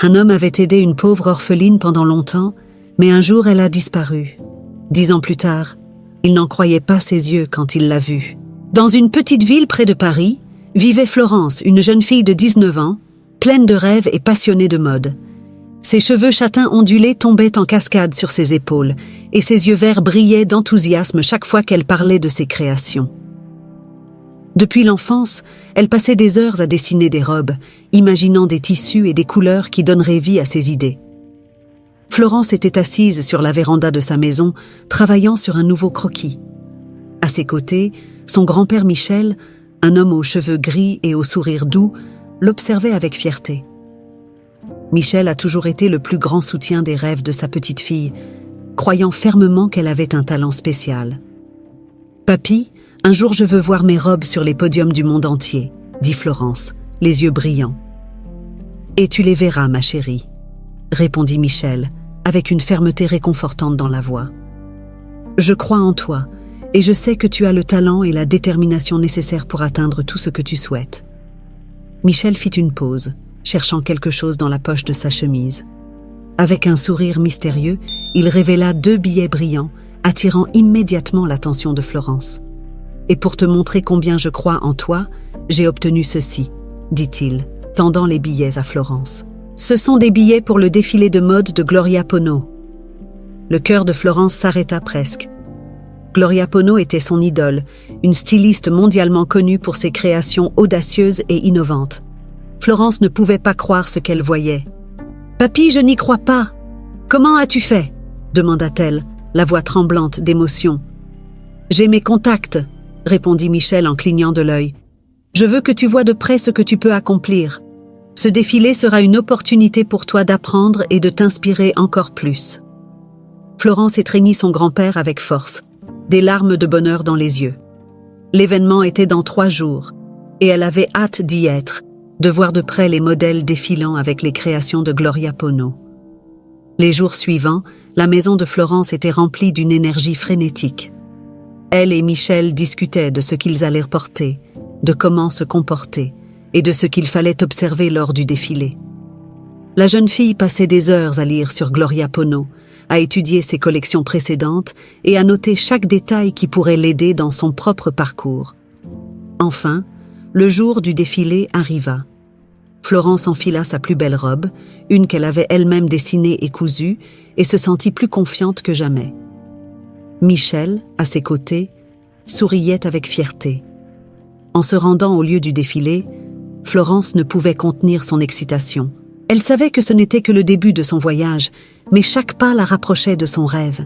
Un homme avait aidé une pauvre orpheline pendant longtemps, mais un jour elle a disparu. 10 ans plus tard, il n'en croyait pas ses yeux quand il l'a vue. Dans une petite ville près de Paris, vivait Florence, une jeune fille de 19 ans, pleine de rêves et passionnée de mode. Ses cheveux châtains ondulés tombaient en cascade sur ses épaules, et ses yeux verts brillaient d'enthousiasme chaque fois qu'elle parlait de ses créations. Depuis l'enfance, elle passait des heures à dessiner des robes, imaginant des tissus et des couleurs qui donneraient vie à ses idées. Florence était assise sur la véranda de sa maison, travaillant sur un nouveau croquis. À ses côtés, son grand-père Michel, un homme aux cheveux gris et au sourire doux, l'observait avec fierté. Michel a toujours été le plus grand soutien des rêves de sa petite fille, croyant fermement qu'elle avait un talent spécial. « Papy, un jour je veux voir mes robes sur les podiums du monde entier, » dit Florence, les yeux brillants. « Et tu les verras, ma chérie, » répondit Michel, avec une fermeté réconfortante dans la voix. « Je crois en toi, et je sais que tu as le talent et la détermination nécessaires pour atteindre tout ce que tu souhaites. » Michel fit une pause, cherchant quelque chose dans la poche de sa chemise. Avec un sourire mystérieux, il révéla 2 billets brillants, attirant immédiatement l'attention de Florence. « Et pour te montrer combien je crois en toi, j'ai obtenu ceci, » dit-il, tendant les billets à Florence. « Ce sont des billets pour le défilé de mode de Gloria Pono. » Le cœur de Florence s'arrêta presque. Gloria Pono était son idole, une styliste mondialement connue pour ses créations audacieuses et innovantes. Florence ne pouvait pas croire ce qu'elle voyait. « Papy, je n'y crois pas. Comment as-tu fait ?» demanda-t-elle, la voix tremblante d'émotion. « J'ai mes contacts, » répondit Michel en clignant de l'œil. « Je veux que tu vois de près ce que tu peux accomplir. Ce défilé sera une opportunité pour toi d'apprendre et de t'inspirer encore plus. » Florence étreignit son grand-père avec force, des larmes de bonheur dans les yeux. L'événement était dans 3 jours, et elle avait hâte d'y être, de voir de près les modèles défilant avec les créations de Gloria Pono. Les jours suivants, la maison de Florence était remplie d'une énergie frénétique. Elle et Michel discutaient de ce qu'ils allaient porter, de comment se comporter, et de ce qu'il fallait observer lors du défilé. La jeune fille passait des heures à lire sur Gloria Pono, à étudier ses collections précédentes et à noter chaque détail qui pourrait l'aider dans son propre parcours. Enfin, le jour du défilé arriva. Florence enfila sa plus belle robe, une qu'elle avait elle-même dessinée et cousue, et se sentit plus confiante que jamais. Michel, à ses côtés, souriait avec fierté. En se rendant au lieu du défilé, Florence ne pouvait contenir son excitation. Elle savait que ce n'était que le début de son voyage, mais chaque pas la rapprochait de son rêve.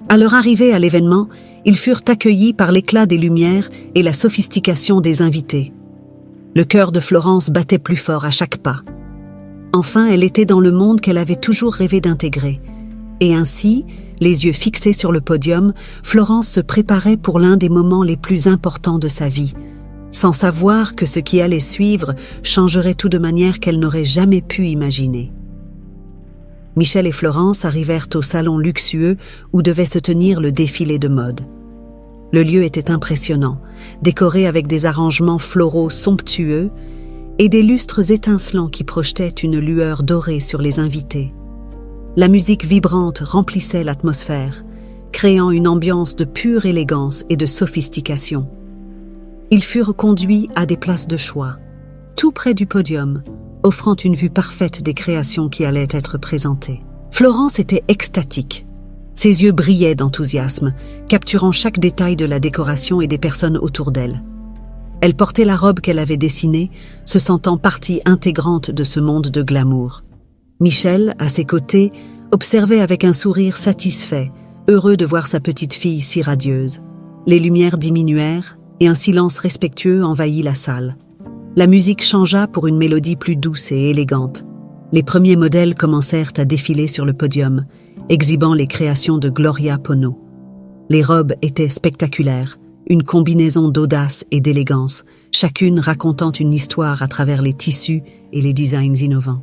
À leur arrivée à l'événement, ils furent accueillis par l'éclat des lumières et la sophistication des invités. Le cœur de Florence battait plus fort à chaque pas. Enfin, elle était dans le monde qu'elle avait toujours rêvé d'intégrer. Et ainsi, les yeux fixés sur le podium, Florence se préparait pour l'un des moments les plus importants de sa vie, sans savoir que ce qui allait suivre changerait tout de manière qu'elle n'aurait jamais pu imaginer. Michel et Florence arrivèrent au salon luxueux où devait se tenir le défilé de mode. Le lieu était impressionnant, décoré avec des arrangements floraux somptueux et des lustres étincelants qui projetaient une lueur dorée sur les invités. La musique vibrante remplissait l'atmosphère, créant une ambiance de pure élégance et de sophistication. Ils furent conduits à des places de choix, tout près du podium, offrant une vue parfaite des créations qui allaient être présentées. Florence était extatique. Ses yeux brillaient d'enthousiasme, capturant chaque détail de la décoration et des personnes autour d'elle. Elle portait la robe qu'elle avait dessinée, se sentant partie intégrante de ce monde de glamour. Michel, à ses côtés, observait avec un sourire satisfait, heureux de voir sa petite fille si radieuse. Les lumières diminuèrent et un silence respectueux envahit la salle. La musique changea pour une mélodie plus douce et élégante. Les premiers modèles commencèrent à défiler sur le podium, exhibant les créations de Gloria Pono. Les robes étaient spectaculaires, une combinaison d'audace et d'élégance, chacune racontant une histoire à travers les tissus et les designs innovants.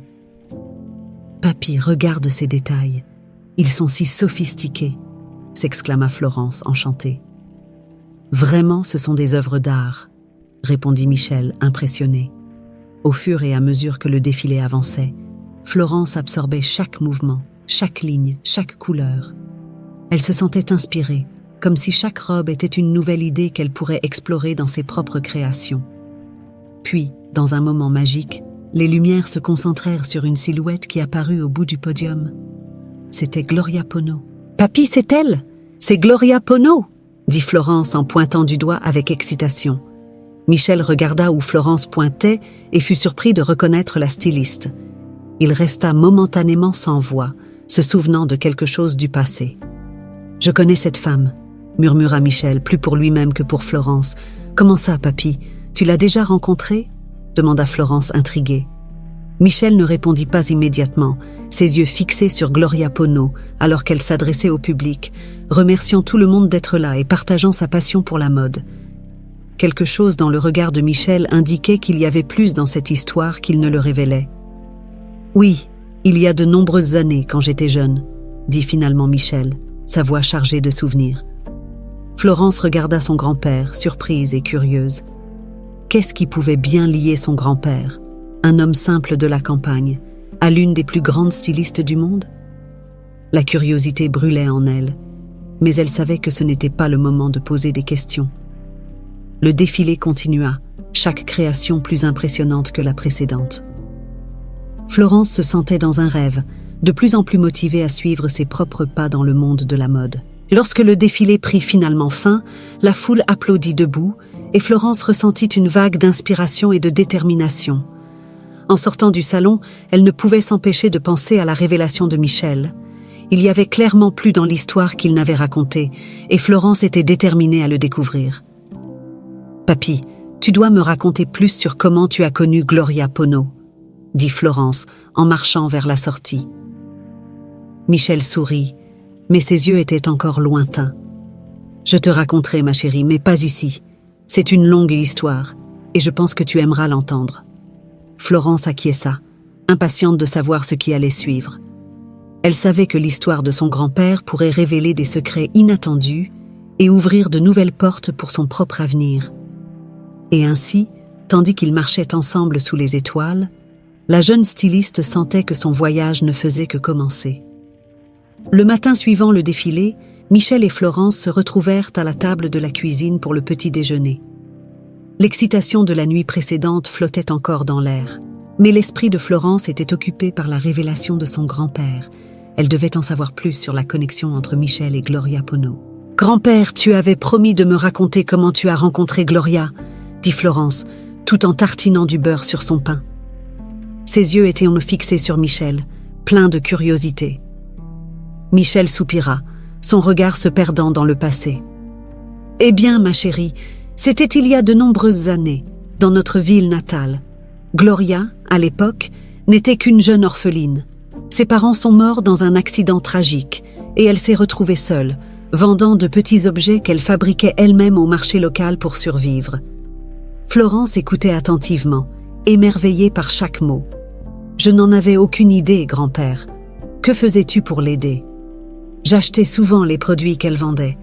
« Papy, regarde ces détails. Ils sont si sophistiqués !» s'exclama Florence, enchantée. « Vraiment, ce sont des œuvres d'art !» répondit Michel, impressionné. Au fur et à mesure que le défilé avançait, Florence absorbait chaque mouvement, chaque ligne, chaque couleur. Elle se sentait inspirée, comme si chaque robe était une nouvelle idée qu'elle pourrait explorer dans ses propres créations. Puis, dans un moment magique, les lumières se concentrèrent sur une silhouette qui apparut au bout du podium. C'était Gloria Pono. « Papy, c'est elle! C'est Gloria Pono !» dit Florence en pointant du doigt avec excitation. Michel regarda où Florence pointait et fut surpris de reconnaître la styliste. Il resta momentanément sans voix, se souvenant de quelque chose du passé. « Je connais cette femme », murmura Michel, plus pour lui-même que pour Florence. « Comment ça, papy? Tu l'as déjà rencontrée ?» demanda Florence intriguée. Michel ne répondit pas immédiatement, ses yeux fixés sur Gloria Pono, alors qu'elle s'adressait au public, remerciant tout le monde d'être là et partageant sa passion pour la mode. Quelque chose dans le regard de Michel indiquait qu'il y avait plus dans cette histoire qu'il ne le révélait. « Oui, il y a de nombreuses années, quand j'étais jeune, » dit finalement Michel, sa voix chargée de souvenirs. Florence regarda son grand-père, surprise et curieuse. Qu'est-ce qui pouvait bien lier son grand-père, un homme simple de la campagne, à l'une des plus grandes stylistes du monde? La curiosité brûlait en elle, mais elle savait que ce n'était pas le moment de poser des questions. Le défilé continua, chaque création plus impressionnante que la précédente. Florence se sentait dans un rêve, de plus en plus motivée à suivre ses propres pas dans le monde de la mode. Lorsque le défilé prit finalement fin, la foule applaudit debout et Florence ressentit une vague d'inspiration et de détermination. En sortant du salon, elle ne pouvait s'empêcher de penser à la révélation de Michel. Il y avait clairement plus dans l'histoire qu'il n'avait racontée, et Florence était déterminée à le découvrir. « Papy, tu dois me raconter plus sur comment tu as connu Gloria Pono », dit Florence en marchant vers la sortie. Michel sourit, mais ses yeux étaient encore lointains. « Je te raconterai, ma chérie, mais pas ici. C'est une longue histoire, et je pense que tu aimeras l'entendre. » Florence acquiesça, impatiente de savoir ce qui allait suivre. Elle savait que l'histoire de son grand-père pourrait révéler des secrets inattendus et ouvrir de nouvelles portes pour son propre avenir. Et ainsi, tandis qu'ils marchaient ensemble sous les étoiles, la jeune styliste sentait que son voyage ne faisait que commencer. Le matin suivant le défilé, Michel et Florence se retrouvèrent à la table de la cuisine pour le petit déjeuner. L'excitation de la nuit précédente flottait encore dans l'air, mais l'esprit de Florence était occupé par la révélation de son grand-père. Elle devait en savoir plus sur la connexion entre Michel et Gloria Pono. « Grand-père, tu avais promis de me raconter comment tu as rencontré Gloria », dit Florence, tout en tartinant du beurre sur son pain. Ses yeux étaient fixés sur Michel, pleins de curiosité. Michel soupira, son regard se perdant dans le passé. « Eh bien, ma chérie, c'était il y a de nombreuses années, dans notre ville natale. Gloria, à l'époque, n'était qu'une jeune orpheline. Ses parents sont morts dans un accident tragique, et elle s'est retrouvée seule, vendant de petits objets qu'elle fabriquait elle-même au marché local pour survivre. » Florence écoutait attentivement, émerveillée par chaque mot. « Je n'en avais aucune idée, grand-père. Que faisais-tu pour l'aider ? » J'achetais souvent les produits qu'elle vendait.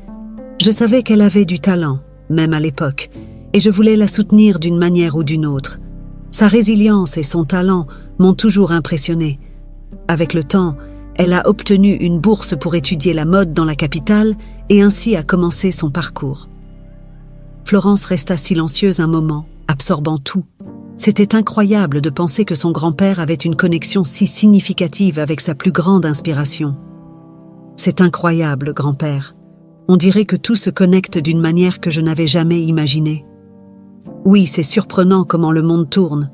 Je savais qu'elle avait du talent, même à l'époque, et je voulais la soutenir d'une manière ou d'une autre. Sa résilience et son talent m'ont toujours impressionnée. Avec le temps, elle a obtenu une bourse pour étudier la mode dans la capitale et ainsi a commencé son parcours. Florence resta silencieuse un moment, absorbant tout. C'était incroyable de penser que son grand-père avait une connexion si significative avec sa plus grande inspiration. C'est incroyable, grand-père. On dirait que tout se connecte d'une manière que je n'avais jamais imaginée. Oui, c'est surprenant comment le monde tourne,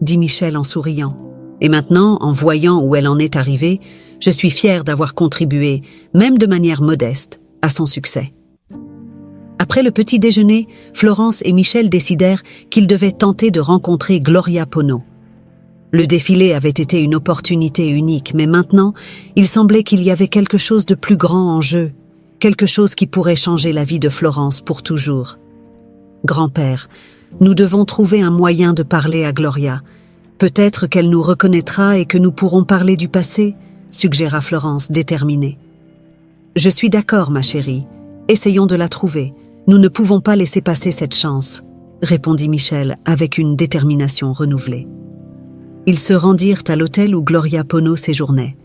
dit Michel en souriant. Et maintenant, en voyant où elle en est arrivée, je suis fière d'avoir contribué, même de manière modeste, à son succès. Après le petit déjeuner, Florence et Michel décidèrent qu'ils devaient tenter de rencontrer Gloria Pono. Le défilé avait été une opportunité unique, mais maintenant, il semblait qu'il y avait quelque chose de plus grand en jeu, quelque chose qui pourrait changer la vie de Florence pour toujours. « Grand-père, nous devons trouver un moyen de parler à Gloria. Peut-être qu'elle nous reconnaîtra et que nous pourrons parler du passé », suggéra Florence, déterminée. « Je suis d'accord, ma chérie. Essayons de la trouver. Nous ne pouvons pas laisser passer cette chance », répondit Michel avec une détermination renouvelée. Ils se rendirent à l'hôtel où Gloria Pono séjournait.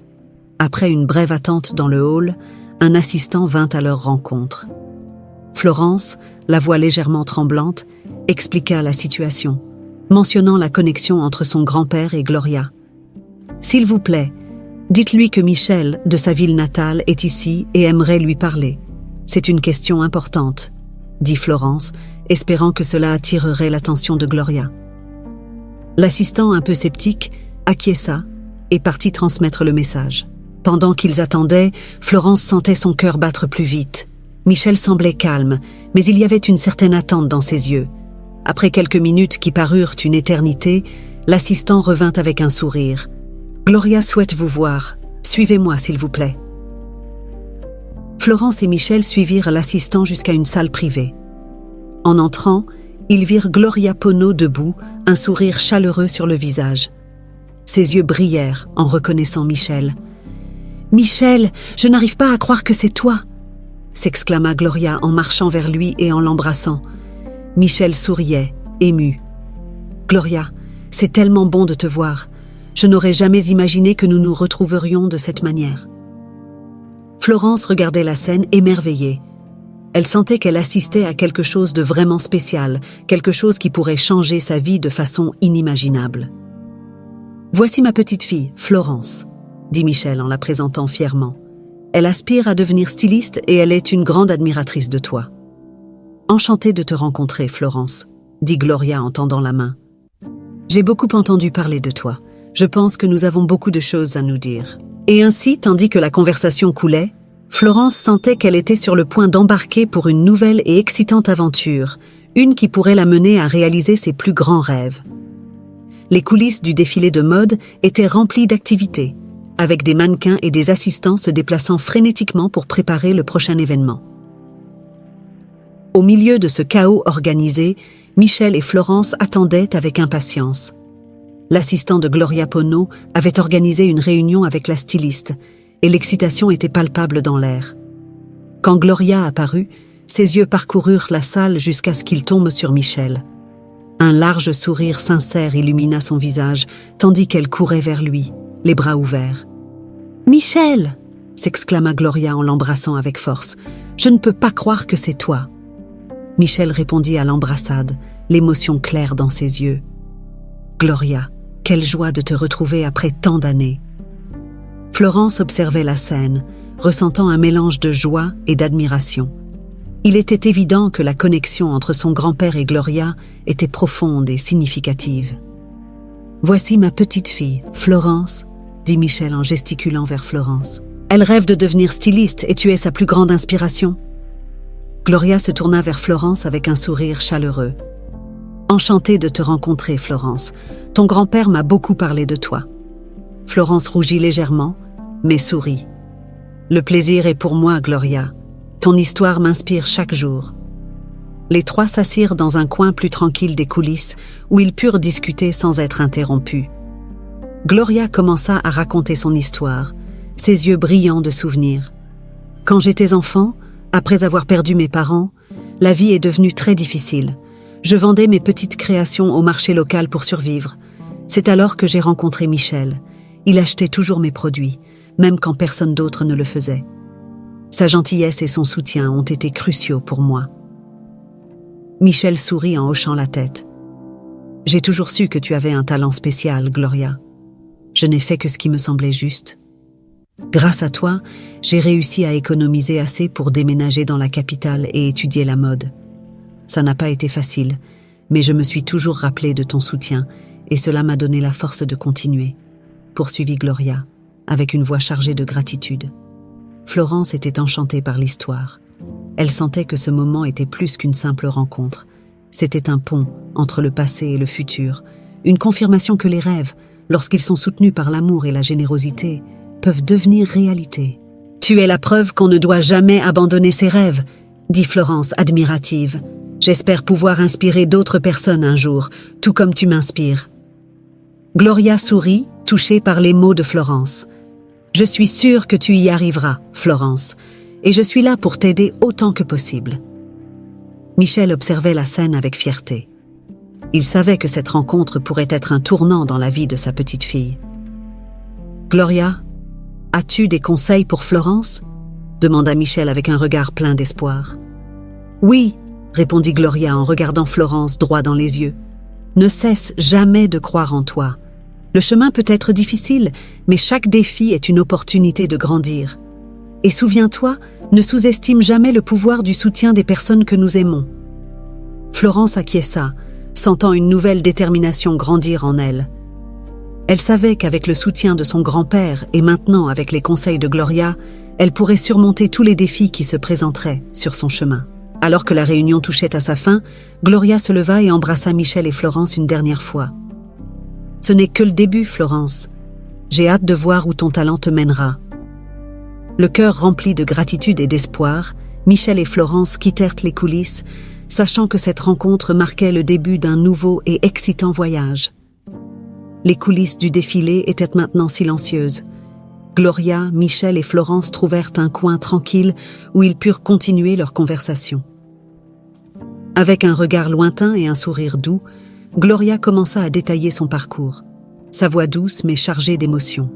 Après une brève attente dans le hall, un assistant vint à leur rencontre. Florence, la voix légèrement tremblante, expliqua la situation, mentionnant la connexion entre son grand-père et Gloria. « S'il vous plaît, dites-lui que Michel, de sa ville natale, est ici et aimerait lui parler. C'est une question importante, » dit Florence, espérant que cela attirerait l'attention de Gloria. L'assistant, un peu sceptique, acquiesça et partit transmettre le message. Pendant qu'ils attendaient, Florence sentait son cœur battre plus vite. Michel semblait calme, mais il y avait une certaine attente dans ses yeux. Après quelques minutes qui parurent une éternité, l'assistant revint avec un sourire. « Gloria souhaite vous voir. Suivez-moi, s'il vous plaît. » Florence et Michel suivirent l'assistant jusqu'à une salle privée. En entrant, ils virent Gloria Pono debout, un sourire chaleureux sur le visage. Ses yeux brillèrent en reconnaissant Michel. « Michel, je n'arrive pas à croire que c'est toi !» s'exclama Gloria en marchant vers lui et en l'embrassant. Michel souriait, ému. « Gloria, c'est tellement bon de te voir. Je n'aurais jamais imaginé que nous nous retrouverions de cette manière. » Florence regardait la scène émerveillée. Elle sentait qu'elle assistait à quelque chose de vraiment spécial, quelque chose qui pourrait changer sa vie de façon inimaginable. « Voici ma petite fille, Florence, » dit Michel en la présentant fièrement. « Elle aspire à devenir styliste et elle est une grande admiratrice de toi. »« Enchantée de te rencontrer, Florence, » dit Gloria en tendant la main. « J'ai beaucoup entendu parler de toi. Je pense que nous avons beaucoup de choses à nous dire. » Et ainsi, tandis que la conversation coulait, Florence sentait qu'elle était sur le point d'embarquer pour une nouvelle et excitante aventure, une qui pourrait la mener à réaliser ses plus grands rêves. Les coulisses du défilé de mode étaient remplies d'activités, avec des mannequins et des assistants se déplaçant frénétiquement pour préparer le prochain événement. Au milieu de ce chaos organisé, Michel et Florence attendaient avec impatience. L'assistant de Gloria Pono avait organisé une réunion avec la styliste, et l'excitation était palpable dans l'air. Quand Gloria apparut, ses yeux parcoururent la salle jusqu'à ce qu'ils tombent sur Michel. Un large sourire sincère illumina son visage, tandis qu'elle courait vers lui, les bras ouverts. « Michel !» s'exclama Gloria en l'embrassant avec force. « Je ne peux pas croire que c'est toi. » Michel répondit à l'embrassade, l'émotion claire dans ses yeux. « Gloria, quelle joie de te retrouver après tant d'années. » Florence observait la scène, ressentant un mélange de joie et d'admiration. Il était évident que la connexion entre son grand-père et Gloria était profonde et significative. « Voici ma petite fille, Florence, » dit Michel en gesticulant vers Florence. « Elle rêve de devenir styliste et tu es sa plus grande inspiration. » Gloria se tourna vers Florence avec un sourire chaleureux. « Enchantée de te rencontrer, Florence. Ton grand-père m'a beaucoup parlé de toi. » Florence rougit légèrement, mais sourit. « Le plaisir est pour moi, Gloria. Ton histoire m'inspire chaque jour. » Les trois s'assirent dans un coin plus tranquille des coulisses où ils purent discuter sans être interrompus. Gloria commença à raconter son histoire, ses yeux brillants de souvenirs. « Quand j'étais enfant, après avoir perdu mes parents, la vie est devenue très difficile. Je vendais mes petites créations au marché local pour survivre. C'est alors que j'ai rencontré Michel. Il achetait toujours mes produits, même quand personne d'autre ne le faisait. Sa gentillesse et son soutien ont été cruciaux pour moi. » Michel sourit en hochant la tête. « J'ai toujours su que tu avais un talent spécial, Gloria. Je n'ai fait que ce qui me semblait juste. Grâce à toi, j'ai réussi à économiser assez pour déménager dans la capitale et étudier la mode. Ça n'a pas été facile, mais je me suis toujours rappelé de ton soutien et cela m'a donné la force de continuer. » poursuivit Gloria, avec une voix chargée de gratitude. Florence était enchantée par l'histoire. Elle sentait que ce moment était plus qu'une simple rencontre. C'était un pont entre le passé et le futur, une confirmation que les rêves, lorsqu'ils sont soutenus par l'amour et la générosité, peuvent devenir réalité. « Tu es la preuve qu'on ne doit jamais abandonner ses rêves », dit Florence, admirative. « J'espère pouvoir inspirer d'autres personnes un jour, tout comme tu m'inspires. » Gloria sourit, touchée par les mots de Florence. « Je suis sûre que tu y arriveras, Florence, et je suis là pour t'aider autant que possible. » Michel observait la scène avec fierté. Il savait que cette rencontre pourrait être un tournant dans la vie de sa petite fille. « Gloria, as-tu des conseils pour Florence ?» demanda Michel avec un regard plein d'espoir. « Oui, » répondit Gloria en regardant Florence droit dans les yeux. « Ne cesse jamais de croire en toi. Le chemin peut être difficile, mais chaque défi est une opportunité de grandir. Et souviens-toi, ne sous-estime jamais le pouvoir du soutien des personnes que nous aimons. » Florence acquiesça, sentant une nouvelle détermination grandir en elle. Elle savait qu'avec le soutien de son grand-père et maintenant avec les conseils de Gloria, elle pourrait surmonter tous les défis qui se présenteraient sur son chemin. Alors que la réunion touchait à sa fin, Gloria se leva et embrassa Michel et Florence une dernière fois. « Ce n'est que le début, Florence. J'ai hâte de voir où ton talent te mènera. » Le cœur rempli de gratitude et d'espoir, Michel et Florence quittèrent les coulisses, sachant que cette rencontre marquait le début d'un nouveau et excitant voyage. Les coulisses du défilé étaient maintenant silencieuses. Gloria, Michel et Florence trouvèrent un coin tranquille où ils purent continuer leur conversation. Avec un regard lointain et un sourire doux, Gloria commença à détailler son parcours, sa voix douce mais chargée d'émotion.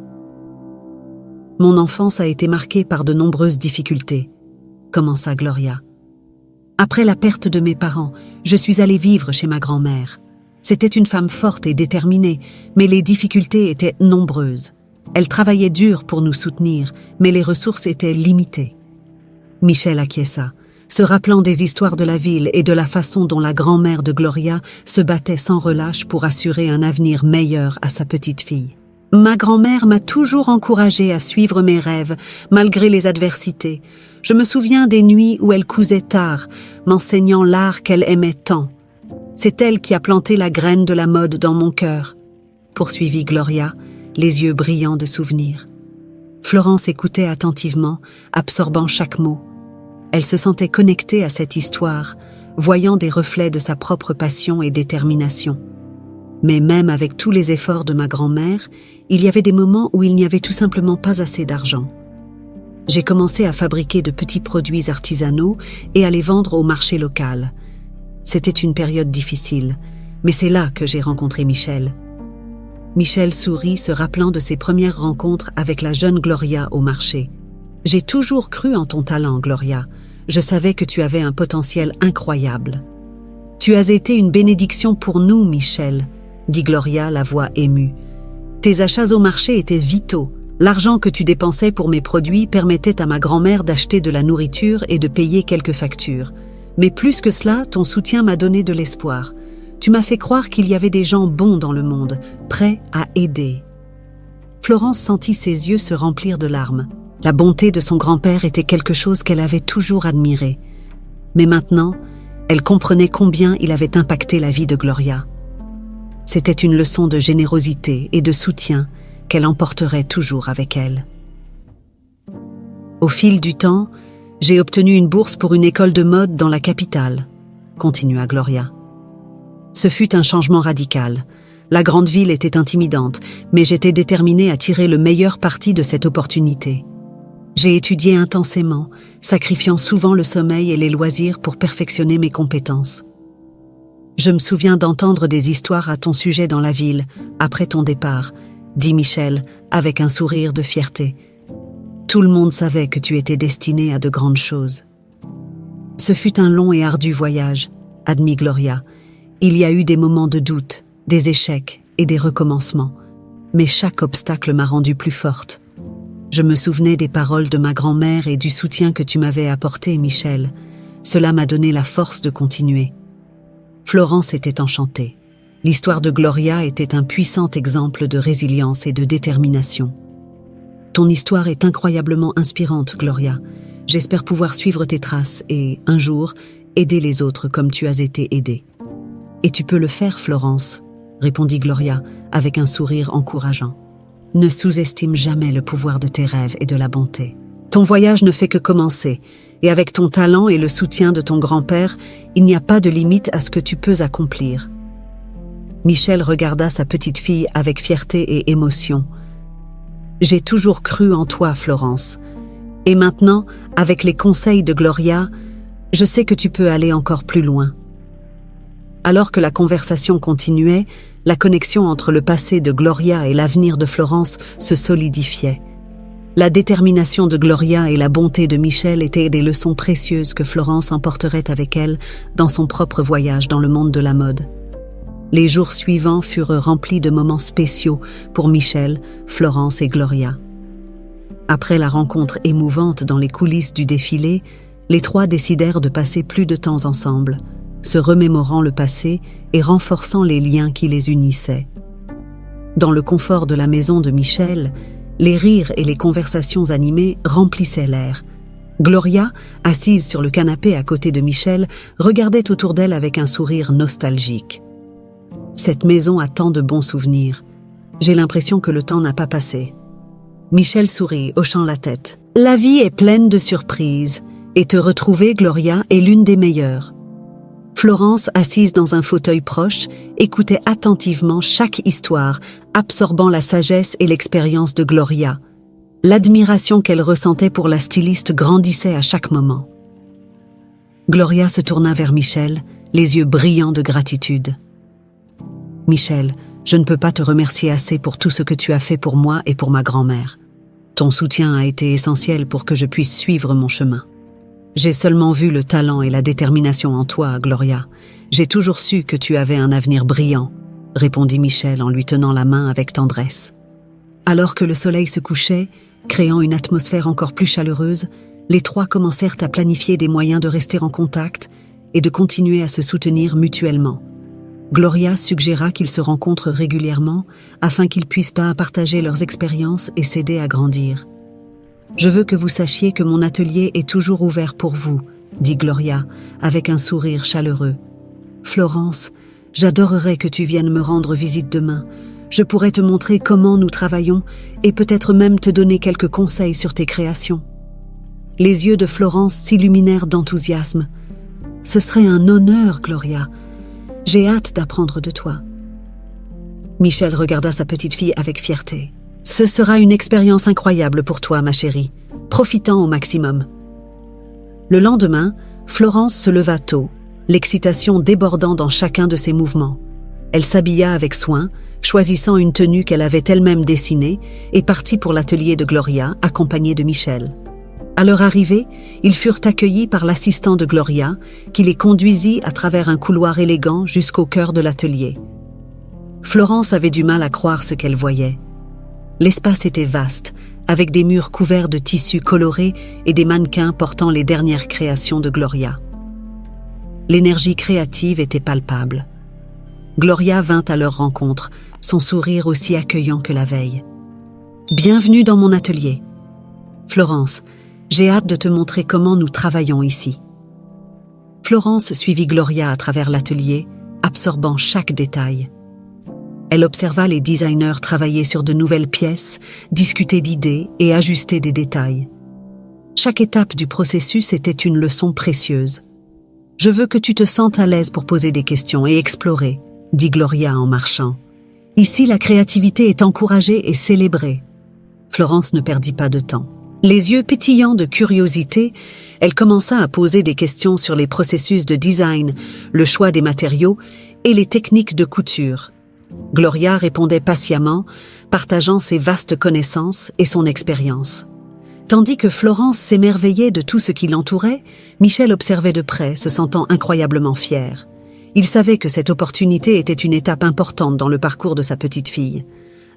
« Mon enfance a été marquée par de nombreuses difficultés, » commença Gloria. « Après la perte de mes parents, je suis allée vivre chez ma grand-mère. C'était une femme forte et déterminée, mais les difficultés étaient nombreuses. Elle travaillait dur pour nous soutenir, mais les ressources étaient limitées. » Michel acquiesça, se rappelant des histoires de la ville et de la façon dont la grand-mère de Gloria se battait sans relâche pour assurer un avenir meilleur à sa petite fille. « Ma grand-mère m'a toujours encouragée à suivre mes rêves, malgré les adversités. Je me souviens des nuits où elle cousait tard, m'enseignant l'art qu'elle aimait tant. C'est elle qui a planté la graine de la mode dans mon cœur, » poursuivit Gloria, les yeux brillants de souvenirs. Florence écoutait attentivement, absorbant chaque mot. Elle se sentait connectée à cette histoire, voyant des reflets de sa propre passion et détermination. Mais même avec tous les efforts de ma grand-mère, il y avait des moments où il n'y avait tout simplement pas assez d'argent. J'ai commencé à fabriquer de petits produits artisanaux et à les vendre au marché local. C'était une période difficile, mais c'est là que j'ai rencontré Michel. Michel sourit, se rappelant de ses premières rencontres avec la jeune Gloria au marché. « J'ai toujours cru en ton talent, Gloria. Je savais que tu avais un potentiel incroyable. »« Tu as été une bénédiction pour nous, Michel, » dit Gloria, la voix émue. « Tes achats au marché étaient vitaux. L'argent que tu dépensais pour mes produits permettait à ma grand-mère d'acheter de la nourriture et de payer quelques factures. Mais plus que cela, ton soutien m'a donné de l'espoir. Tu m'as fait croire qu'il y avait des gens bons dans le monde, prêts à aider. » Florence sentit ses yeux se remplir de larmes. La bonté de son grand-père était quelque chose qu'elle avait toujours admiré. Mais maintenant, elle comprenait combien il avait impacté la vie de Gloria. C'était une leçon de générosité et de soutien qu'elle emporterait toujours avec elle. Au fil du temps, j'ai obtenu une bourse pour une école de mode dans la capitale, continua Gloria. Ce fut un changement radical. La grande ville était intimidante, mais j'étais déterminée à tirer le meilleur parti de cette opportunité. J'ai étudié intensément, sacrifiant souvent le sommeil et les loisirs pour perfectionner mes compétences. Je me souviens d'entendre des histoires à ton sujet dans la ville, après ton départ, dit Michel, avec un sourire de fierté. Tout le monde savait que tu étais destinée à de grandes choses. Ce fut un long et ardu voyage, admit Gloria. Il y a eu des moments de doute, des échecs et des recommencements, mais chaque obstacle m'a rendue plus forte. Je me souvenais des paroles de ma grand-mère et du soutien que tu m'avais apporté, Michel. Cela m'a donné la force de continuer. Florence était enchantée. L'histoire de Gloria était un puissant exemple de résilience et de détermination. Ton histoire est incroyablement inspirante, Gloria. J'espère pouvoir suivre tes traces et, un jour, aider les autres comme tu as été aidée. Et tu peux le faire, Florence, répondit Gloria avec un sourire encourageant. Ne sous-estime jamais le pouvoir de tes rêves et de la bonté. Ton voyage ne fait que commencer, et avec ton talent et le soutien de ton grand-père, il n'y a pas de limite à ce que tu peux accomplir. Michel regarda sa petite fille avec fierté et émotion. J'ai toujours cru en toi, Florence. Et maintenant, avec les conseils de Gloria, je sais que tu peux aller encore plus loin. Alors que la conversation continuait, la connexion entre le passé de Gloria et l'avenir de Florence se solidifiait. La détermination de Gloria et la bonté de Michel étaient des leçons précieuses que Florence emporterait avec elle dans son propre voyage dans le monde de la mode. Les jours suivants furent remplis de moments spéciaux pour Michel, Florence et Gloria. Après la rencontre émouvante dans les coulisses du défilé, les trois décidèrent de passer plus de temps ensemble, se remémorant le passé et renforçant les liens qui les unissaient. Dans le confort de la maison de Michel, les rires et les conversations animées remplissaient l'air. Gloria, assise sur le canapé à côté de Michel, regardait autour d'elle avec un sourire nostalgique. Cette maison a tant de bons souvenirs. J'ai l'impression que le temps n'a pas passé. Michel sourit, hochant la tête. La vie est pleine de surprises, et te retrouver, Gloria, est l'une des meilleures. Florence, assise dans un fauteuil proche, écoutait attentivement chaque histoire, absorbant la sagesse et l'expérience de Gloria. L'admiration qu'elle ressentait pour la styliste grandissait à chaque moment. Gloria se tourna vers Michel, les yeux brillants de gratitude. « Michel, je ne peux pas te remercier assez pour tout ce que tu as fait pour moi et pour ma grand-mère. Ton soutien a été essentiel pour que je puisse suivre mon chemin. J'ai seulement vu le talent et la détermination en toi, Gloria. J'ai toujours su que tu avais un avenir brillant, » répondit Michel en lui tenant la main avec tendresse. Alors que le soleil se couchait, créant une atmosphère encore plus chaleureuse, les trois commencèrent à planifier des moyens de rester en contact et de continuer à se soutenir mutuellement. Gloria suggéra qu'ils se rencontrent régulièrement afin qu'ils puissent partager leurs expériences et s'aider à grandir. « Je veux que vous sachiez que mon atelier est toujours ouvert pour vous, » dit Gloria, avec un sourire chaleureux. « Florence, j'adorerais que tu viennes me rendre visite demain. Je pourrais te montrer comment nous travaillons et peut-être même te donner quelques conseils sur tes créations. » Les yeux de Florence s'illuminèrent d'enthousiasme. « Ce serait un honneur, Gloria. J'ai hâte d'apprendre de toi. » Michel regarda sa petite fille avec fierté. « Ce sera une expérience incroyable pour toi, ma chérie. Profitant au maximum. » Le lendemain, Florence se leva tôt, l'excitation débordant dans chacun de ses mouvements. Elle s'habilla avec soin, choisissant une tenue qu'elle avait elle-même dessinée, et partit pour l'atelier de Gloria, accompagnée de Michel. À leur arrivée, ils furent accueillis par l'assistant de Gloria, qui les conduisit à travers un couloir élégant jusqu'au cœur de l'atelier. Florence avait du mal à croire ce qu'elle voyait. L'espace était vaste, avec des murs couverts de tissus colorés et des mannequins portant les dernières créations de Gloria. L'énergie créative était palpable. Gloria vint à leur rencontre, son sourire aussi accueillant que la veille. « Bienvenue dans mon atelier. Florence, j'ai hâte de te montrer comment nous travaillons ici. » Florence suivit Gloria à travers l'atelier, absorbant chaque détail. Elle observa les designers travailler sur de nouvelles pièces, discuter d'idées et ajuster des détails. Chaque étape du processus était une leçon précieuse. « Je veux que tu te sentes à l'aise pour poser des questions et explorer, » dit Gloria en marchant. « Ici, la créativité est encouragée et célébrée. » Florence ne perdit pas de temps. Les yeux pétillants de curiosité, elle commença à poser des questions sur les processus de design, le choix des matériaux et les techniques de couture. Gloria répondait patiemment, partageant ses vastes connaissances et son expérience. Tandis que Florence s'émerveillait de tout ce qui l'entourait, Michel observait de près, se sentant incroyablement fier. Il savait que cette opportunité était une étape importante dans le parcours de sa petite fille.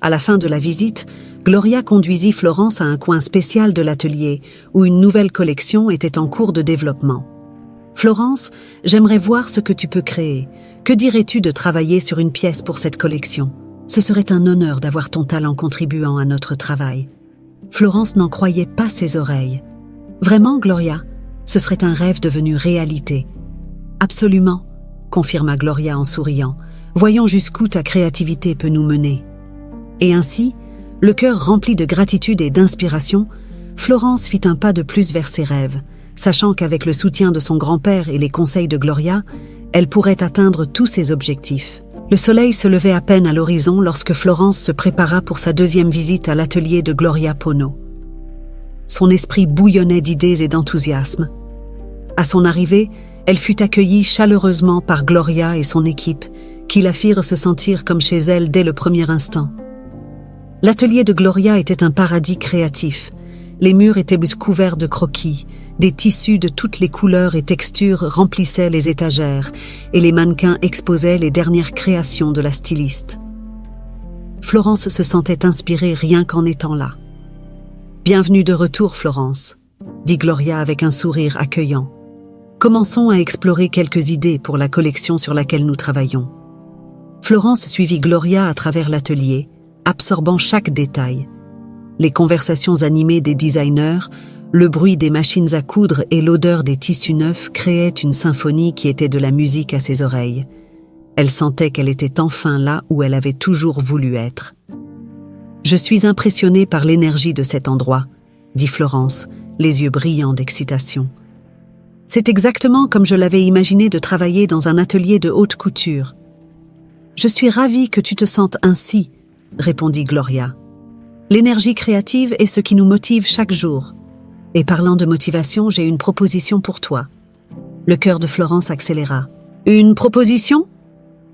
À la fin de la visite, Gloria conduisit Florence à un coin spécial de l'atelier, où une nouvelle collection était en cours de développement. « Florence, j'aimerais voir ce que tu peux créer. Que dirais-tu de travailler sur une pièce pour cette collection? Ce serait un honneur d'avoir ton talent contribuant à notre travail. » Florence n'en croyait pas ses oreilles. « Vraiment, Gloria, ce serait un rêve devenu réalité. »« Absolument, » confirma Gloria en souriant. « Voyons jusqu'où ta créativité peut nous mener. » Et ainsi, le cœur rempli de gratitude et d'inspiration, Florence fit un pas de plus vers ses rêves, sachant qu'avec le soutien de son grand-père et les conseils de Gloria, elle pourrait atteindre tous ses objectifs. Le soleil se levait à peine à l'horizon lorsque Florence se prépara pour sa deuxième visite à l'atelier de Gloria Pono. Son esprit bouillonnait d'idées et d'enthousiasme. À son arrivée, Elle fut accueillie chaleureusement par Gloria et son équipe, qui la firent se sentir comme chez elle dès le premier instant. L'atelier de Gloria était un paradis créatif. Les murs étaient couverts de croquis, des tissus de toutes les couleurs et textures remplissaient les étagères, et les mannequins exposaient les dernières créations de la styliste. Florence se sentait inspirée rien qu'en étant là. « Bienvenue de retour, Florence », dit Gloria avec un sourire accueillant. « Commençons à explorer quelques idées pour la collection sur laquelle nous travaillons. » Florence suivit Gloria à travers l'atelier, absorbant chaque détail. Les conversations animées des designers, le bruit des machines à coudre et l'odeur des tissus neufs créaient une symphonie qui était de la musique à ses oreilles. Elle sentait qu'elle était enfin là où elle avait toujours voulu être. « Je suis impressionnée par l'énergie de cet endroit », dit Florence, les yeux brillants d'excitation. « C'est exactement comme je l'avais imaginé de travailler dans un atelier de haute couture. »« Je suis ravie que tu te sentes ainsi », répondit Gloria. « L'énergie créative est ce qui nous motive chaque jour. Et parlant de motivation, j'ai une proposition pour toi. » Le cœur de Florence accéléra. « Une proposition ? »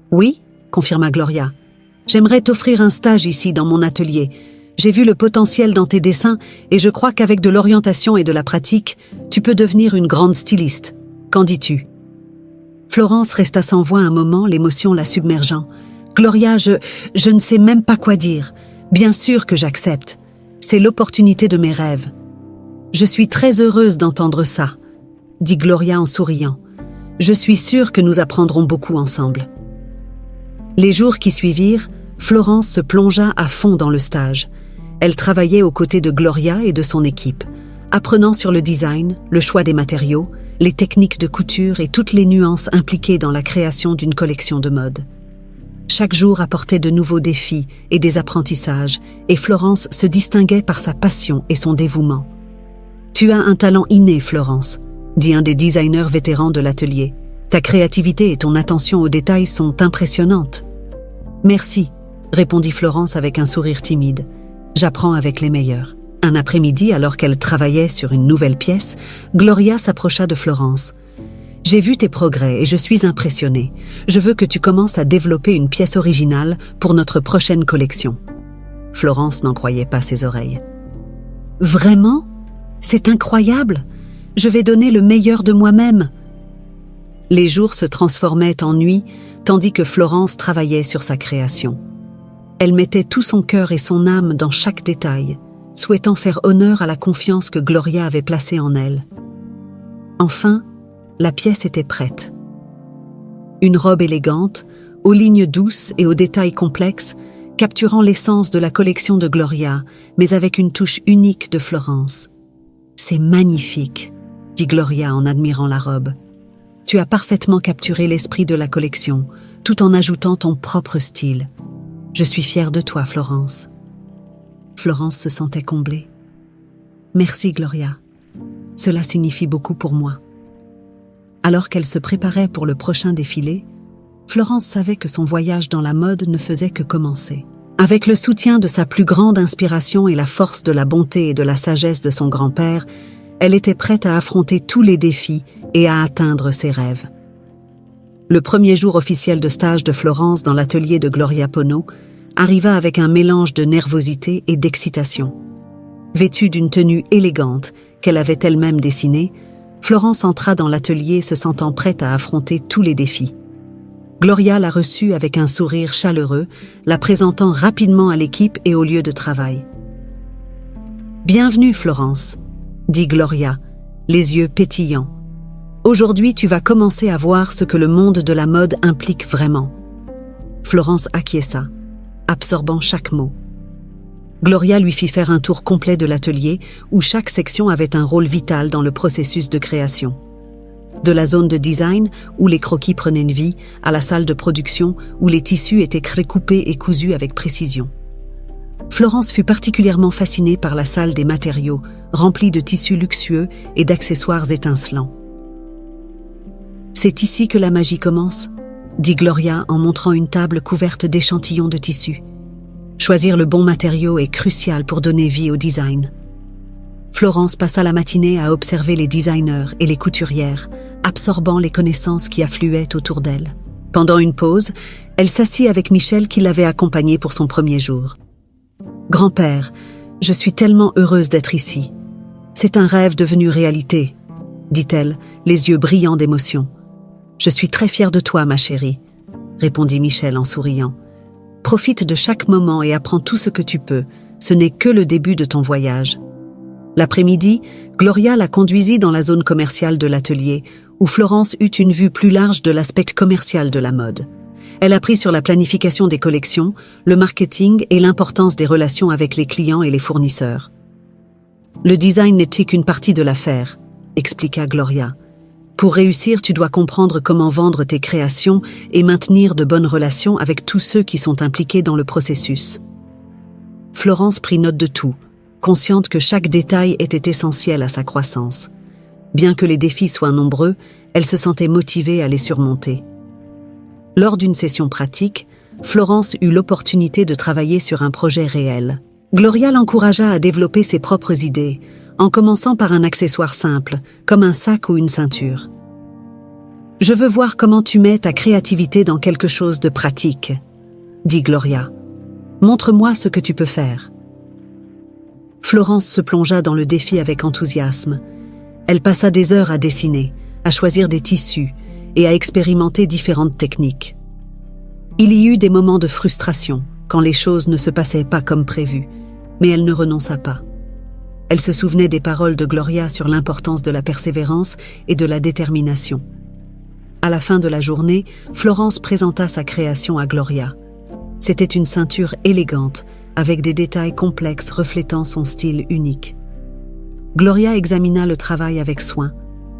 « Oui, » confirma Gloria. « J'aimerais t'offrir un stage ici dans mon atelier. J'ai vu le potentiel dans tes dessins et je crois qu'avec de l'orientation et de la pratique, tu peux devenir une grande styliste. Qu'en dis-tu » Florence resta sans voix un moment, l'émotion la submergeant. « Gloria, je ne sais même pas quoi dire. Bien sûr que j'accepte. C'est l'opportunité de mes rêves. »« Je suis très heureuse d'entendre ça, » dit Gloria en souriant. « Je suis sûre que nous apprendrons beaucoup ensemble. » Les jours qui suivirent, Florence se plongea à fond dans le stage. Elle travaillait aux côtés de Gloria et de son équipe, apprenant sur le design, le choix des matériaux, les techniques de couture et toutes les nuances impliquées dans la création d'une collection de mode. Chaque jour apportait de nouveaux défis et des apprentissages, et Florence se distinguait par sa passion et son dévouement. « Tu as un talent inné, Florence », dit un des designers vétérans de l'atelier. « Ta créativité et ton attention aux détails sont impressionnantes. » « Merci, » répondit Florence avec un sourire timide. « J'apprends avec les meilleurs. » Un après-midi, alors qu'elle travaillait sur une nouvelle pièce, Gloria s'approcha de Florence. « J'ai vu tes progrès et je suis impressionnée. Je veux que tu commences à développer une pièce originale pour notre prochaine collection. » Florence n'en croyait pas ses oreilles. « Vraiment ? C'est incroyable. Je vais donner le meilleur de moi-même. » Les jours se transformaient en nuits, tandis que Florence travaillait sur sa création. Elle mettait tout son cœur et son âme dans chaque détail, souhaitant faire honneur à la confiance que Gloria avait placée en elle. Enfin, la pièce était prête. Une robe élégante, aux lignes douces et aux détails complexes, capturant l'essence de la collection de Gloria, mais avec une touche unique de Florence. « C'est magnifique », dit Gloria en admirant la robe. « Tu as parfaitement capturé l'esprit de la collection, tout en ajoutant ton propre style. Je suis fière de toi, Florence. » Florence se sentait comblée. « Merci, Gloria. Cela signifie beaucoup pour moi. » Alors qu'elle se préparait pour le prochain défilé, Florence savait que son voyage dans la mode ne faisait que commencer. Avec le soutien de sa plus grande inspiration et la force de la bonté et de la sagesse de son grand-père, elle était prête à affronter tous les défis et à atteindre ses rêves. Le premier jour officiel de stage de Florence dans l'atelier de Gloria Pono arriva avec un mélange de nervosité et d'excitation. Vêtue d'une tenue élégante qu'elle avait elle-même dessinée, Florence entra dans l'atelier se sentant prête à affronter tous les défis. Gloria la reçut avec un sourire chaleureux, la présentant rapidement à l'équipe et au lieu de travail. « Bienvenue, Florence », dit Gloria, les yeux pétillants. « Aujourd'hui, tu vas commencer à voir ce que le monde de la mode implique vraiment. » Florence acquiesça, absorbant chaque mot. Gloria lui fit faire un tour complet de l'atelier où chaque section avait un rôle vital dans le processus de création. De la zone de design, où les croquis prenaient une vie, à la salle de production, où les tissus étaient coupés et cousus avec précision. Florence fut particulièrement fascinée par la salle des matériaux, remplie de tissus luxueux et d'accessoires étincelants. « C'est ici que la magie commence », dit Gloria en montrant une table couverte d'échantillons de tissus. Choisir le bon matériau est crucial pour donner vie au design. Florence passa la matinée à observer les designers et les couturières, absorbant les connaissances qui affluaient autour d'elle. Pendant une pause, elle s'assit avec Michel qui l'avait accompagnée pour son premier jour. « Grand-père, je suis tellement heureuse d'être ici. C'est un rêve devenu réalité, » dit-elle, les yeux brillants d'émotion. « Je suis très fière de toi, ma chérie, » répondit Michel en souriant. « Profite de chaque moment et apprends tout ce que tu peux. Ce n'est que le début de ton voyage. » L'après-midi, Gloria la conduisit dans la zone commerciale de l'atelier, où Florence eut une vue plus large de l'aspect commercial de la mode. Elle apprit sur la planification des collections, le marketing et l'importance des relations avec les clients et les fournisseurs. « Le design n'est qu'une partie de l'affaire », expliqua Gloria. « Pour réussir, tu dois comprendre comment vendre tes créations et maintenir de bonnes relations avec tous ceux qui sont impliqués dans le processus. » Florence prit note de tout, consciente que chaque détail était essentiel à sa croissance. Bien que les défis soient nombreux, elle se sentait motivée à les surmonter. Lors d'une session pratique, Florence eut l'opportunité de travailler sur un projet réel. Gloria l'encouragea à développer ses propres idées, en commençant par un accessoire simple, comme un sac ou une ceinture. « Je veux voir comment tu mets ta créativité dans quelque chose de pratique, » dit Gloria. « Montre-moi ce que tu peux faire. » Florence se plongea dans le défi avec enthousiasme. Elle passa des heures à dessiner, à choisir des tissus et à expérimenter différentes techniques. Il y eut des moments de frustration, quand les choses ne se passaient pas comme prévu, mais elle ne renonça pas. Elle se souvenait des paroles de Gloria sur l'importance de la persévérance et de la détermination. À la fin de la journée, Florence présenta sa création à Gloria. C'était une ceinture élégante, avec des détails complexes reflétant son style unique. Gloria examina le travail avec soin,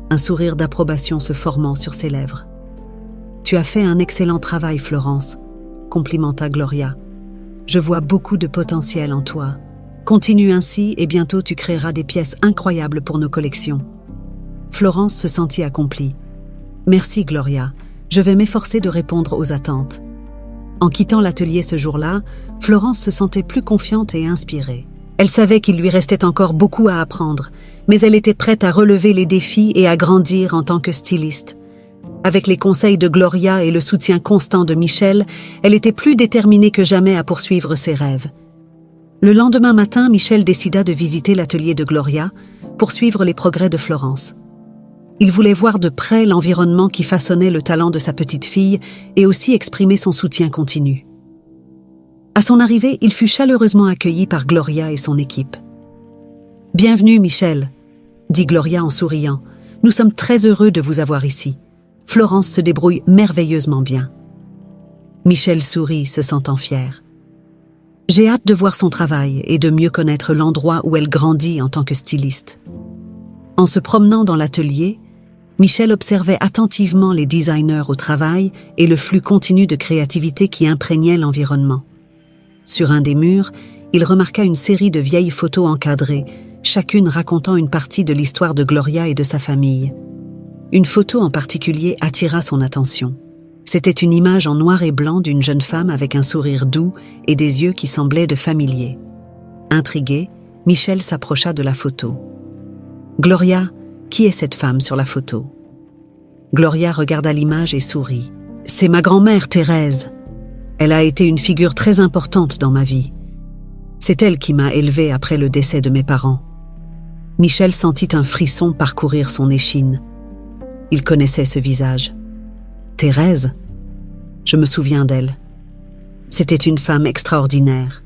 un sourire d'approbation se formant sur ses lèvres. « Tu as fait un excellent travail, Florence », complimenta Gloria. « Je vois beaucoup de potentiel en toi. Continue ainsi et bientôt tu créeras des pièces incroyables pour nos collections. » Florence se sentit accomplie. « Merci, Gloria. Je vais m'efforcer de répondre aux attentes. » En quittant l'atelier ce jour-là, Florence se sentait plus confiante et inspirée. Elle savait qu'il lui restait encore beaucoup à apprendre, mais elle était prête à relever les défis et à grandir en tant que styliste. Avec les conseils de Gloria et le soutien constant de Michel, elle était plus déterminée que jamais à poursuivre ses rêves. Le lendemain matin, Michel décida de visiter l'atelier de Gloria pour suivre les progrès de Florence. Il voulait voir de près l'environnement qui façonnait le talent de sa petite fille et aussi exprimer son soutien continu. À son arrivée, il fut chaleureusement accueilli par Gloria et son équipe. « Bienvenue, Michel », dit Gloria en souriant. « Nous sommes très heureux de vous avoir ici. Florence se débrouille merveilleusement bien. » Michel sourit, se sentant fier. « J'ai hâte de voir son travail et de mieux connaître l'endroit où elle grandit en tant que styliste. » En se promenant dans l'atelier, Michel observait attentivement les designers au travail et le flux continu de créativité qui imprégnait l'environnement. Sur un des murs, il remarqua une série de vieilles photos encadrées, chacune racontant une partie de l'histoire de Gloria et de sa famille. Une photo en particulier attira son attention. C'était une image en noir et blanc d'une jeune femme avec un sourire doux et des yeux qui semblaient de familier. Intrigué, Michel s'approcha de la photo. « Gloria, qui est cette femme sur la photo ?» Gloria regarda l'image et sourit. « C'est ma grand-mère Thérèse. Elle a été une figure très importante dans ma vie. C'est elle qui m'a élevée après le décès de mes parents. » Michel sentit un frisson parcourir son échine. Il connaissait ce visage. « Thérèse ? Je me souviens d'elle. C'était une femme extraordinaire. »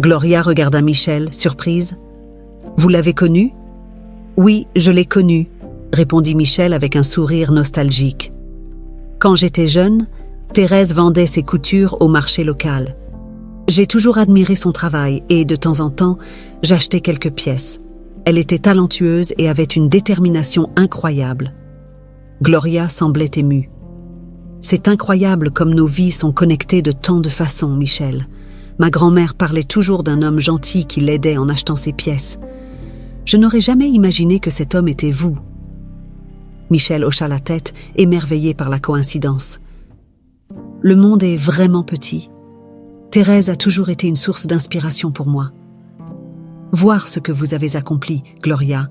Gloria regarda Michel, surprise. « Vous l'avez connue ? » « Oui, je l'ai connue, » répondit Michel avec un sourire nostalgique. « Quand j'étais jeune, Thérèse vendait ses coutures au marché local. J'ai toujours admiré son travail et, de temps en temps, j'achetais quelques pièces. Elle était talentueuse et avait une détermination incroyable. » Gloria semblait émue. « C'est incroyable comme nos vies sont connectées de tant de façons, Michel. Ma grand-mère parlait toujours d'un homme gentil qui l'aidait en achetant ses pièces. Je n'aurais jamais imaginé que cet homme était vous. » Michel hocha la tête, émerveillé par la coïncidence. « Le monde est vraiment petit. Thérèse a toujours été une source d'inspiration pour moi. Voir ce que vous avez accompli, Gloria,